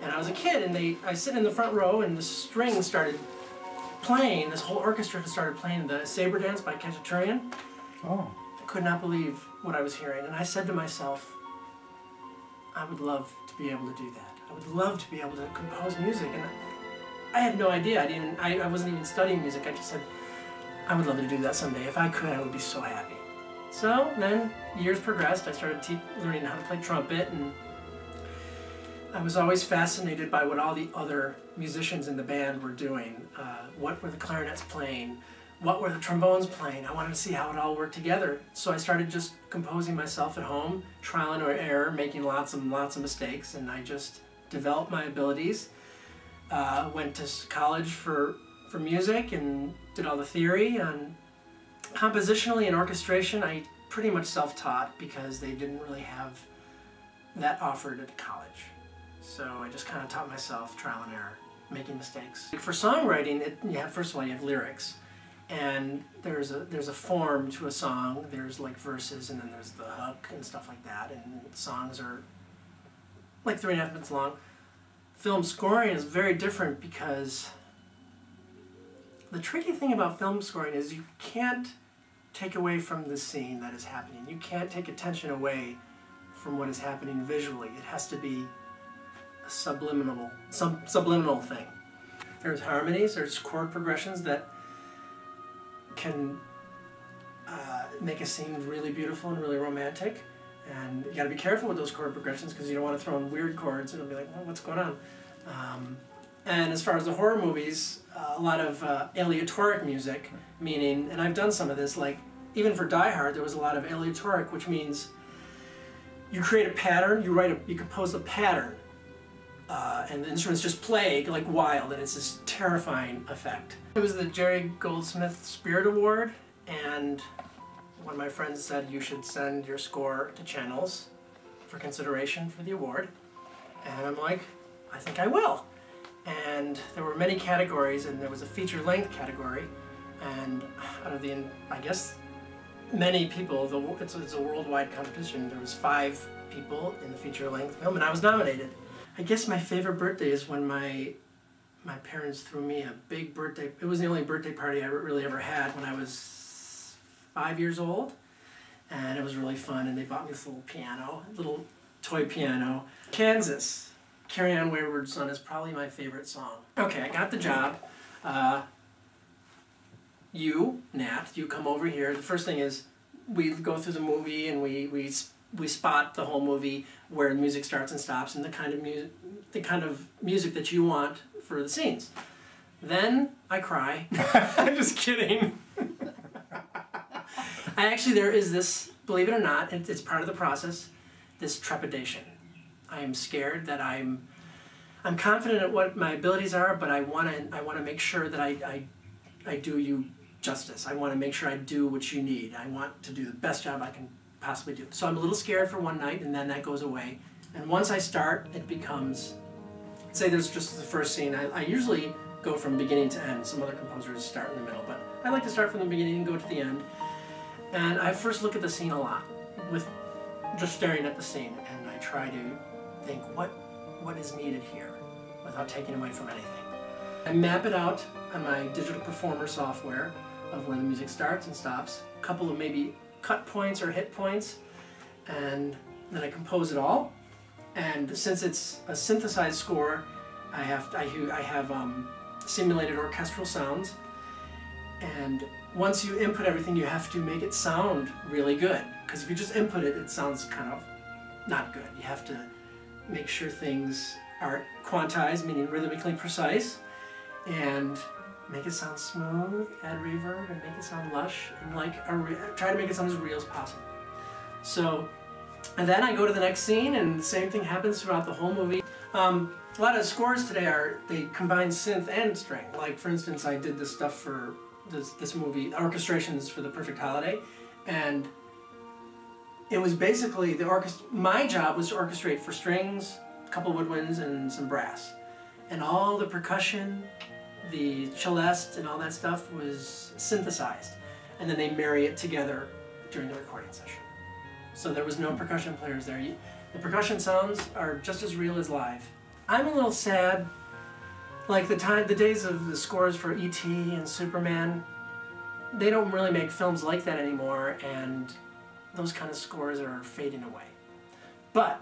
And I was a kid, and I sit in the front row, and the strings started playing. This whole orchestra started playing the Saber Dance by Cacciaturian. Oh. I could not believe what I was hearing, and I said to myself, I would love to be able to do that. I would love to be able to compose music, and I had no idea. I wasn't even studying music. I just said, I would love to do that someday. If I could, I would be so happy. So then years progressed. I started learning how to play trumpet, and I was always fascinated by what all the other musicians in the band were doing. What were the clarinets playing? What were the trombones playing? I wanted to see how it all worked together. So I started just composing myself at home, trial and error, making lots of mistakes, and I just developed my abilities. Went to college for music and did all the theory. And compositionally and orchestration, I pretty much self-taught because they didn't really have that offered at college. So I just kind of taught myself trial and error, making mistakes. For songwriting, first of all, you have lyrics. And there's a form to a song. There's like verses, and then there's the hook and stuff like that. And songs are like 3.5 minutes long. Film scoring is very different because the tricky thing about film scoring is you can't take away from the scene that is happening. You can't take attention away from what is happening visually. It has to be a subliminal thing. There's harmonies, there's chord progressions that can make a scene really beautiful and really romantic, and you got to be careful with those chord progressions because you don't want to throw in weird chords and it'll be like, well, what's going on? And as far as the horror movies, a lot of aleatoric music, meaning, and I've done some of this, like even for Die Hard there was a lot of aleatoric, which means you create a pattern, you compose a pattern, and the instruments just play like wild, and it's this terrifying effect. It was the Jerry Goldsmith Spirit Award, and one of my friends said you should send your score to Channels for consideration for the award. And I'm like, I think I will. And there were many categories, and there was a feature-length category, and out of the, I guess, many people, it's a worldwide competition, there was 5 people in the feature-length film, and I was nominated. I guess my favorite birthday is when my parents threw me a big birthday. It was the only birthday party I really ever had when I was 5 years old, and it was really fun. And they bought me this little piano, little toy piano. Kansas, "Carry On Wayward Son" is probably my favorite song. Okay, I got the job. Nat, you come over here. The first thing is we go through the movie and we spot the whole movie where the music starts and stops and the kind of music that you want for the scenes. Then I cry. I'm just kidding. There is this, believe it or not, it's part of the process, this trepidation. I am scared that I'm confident at what my abilities are, but I want to make sure that I do you justice. I want to make sure I do what you need. I want to do the best job I can possibly do. So I'm a little scared for one night, and then that goes away. And once I start, it becomes, say there's just the first scene, I usually go from beginning to end. Some other composers start in the middle, but I like to start from the beginning and go to the end. And I first look at the scene a lot, with just staring at the scene, and I try to think what is needed here without taking away from anything. I map it out on my digital performer software of where the music starts and stops, a couple of maybe cut points or hit points, and then I compose it all. And since it's a synthesized score, I have simulated orchestral sounds, and once you input everything, you have to make it sound really good, because if you just input it, it sounds kind of not good. You have to make sure things are quantized, meaning rhythmically precise, and make it sound smooth, add reverb, and make it sound lush, and try to make it sound as real as possible. So, and then I go to the next scene, and the same thing happens throughout the whole movie. A lot of scores today they combine synth and string. Like, for instance, I did this stuff for this movie, orchestrations for The Perfect Holiday, and it was basically my job was to orchestrate for strings, a couple woodwinds, and some brass, and all the percussion, the celeste, and all that stuff was synthesized, and then they marry it together during the recording session. So there was no percussion players there. The percussion sounds are just as real as live. I'm a little sad. Like the days of the scores for E.T. and Superman, they don't really make films like that anymore, and those kind of scores are fading away. But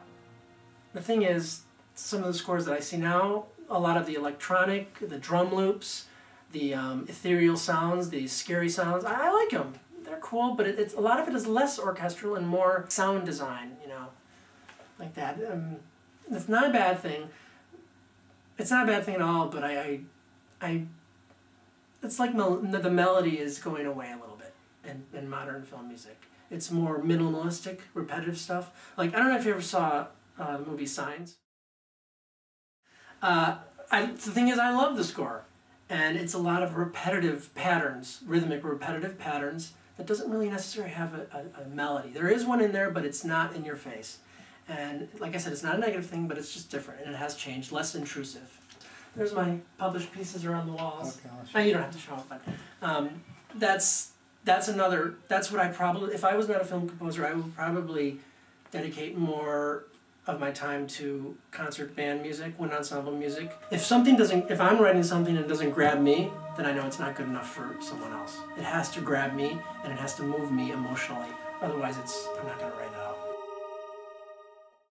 the thing is, some of the scores that I see now, a lot of the electronic, the drum loops, the ethereal sounds, the scary sounds, I like them. They're cool, but it's a lot of it is less orchestral and more sound design, you know, like that. It's not a bad thing. It's not a bad thing at all, but it's like the melody is going away a little bit in modern film music. It's more minimalistic, repetitive stuff. Like, I don't know if you ever saw the movie Signs. The thing is, I love the score. And it's a lot of repetitive patterns, rhythmic repetitive patterns, that doesn't really necessarily have a melody. There is one in there, but it's not in your face. And like I said, it's not a negative thing, but it's just different, and it has changed, less intrusive. There's my published pieces around the walls. Okay, you don't have to show them, but that's what I probably, if I was not a film composer, I would probably dedicate more of my time to concert band music, wind ensemble music. If I'm writing something and it doesn't grab me, then I know it's not good enough for someone else. It has to grab me, and it has to move me emotionally. Otherwise, I'm not going to write it.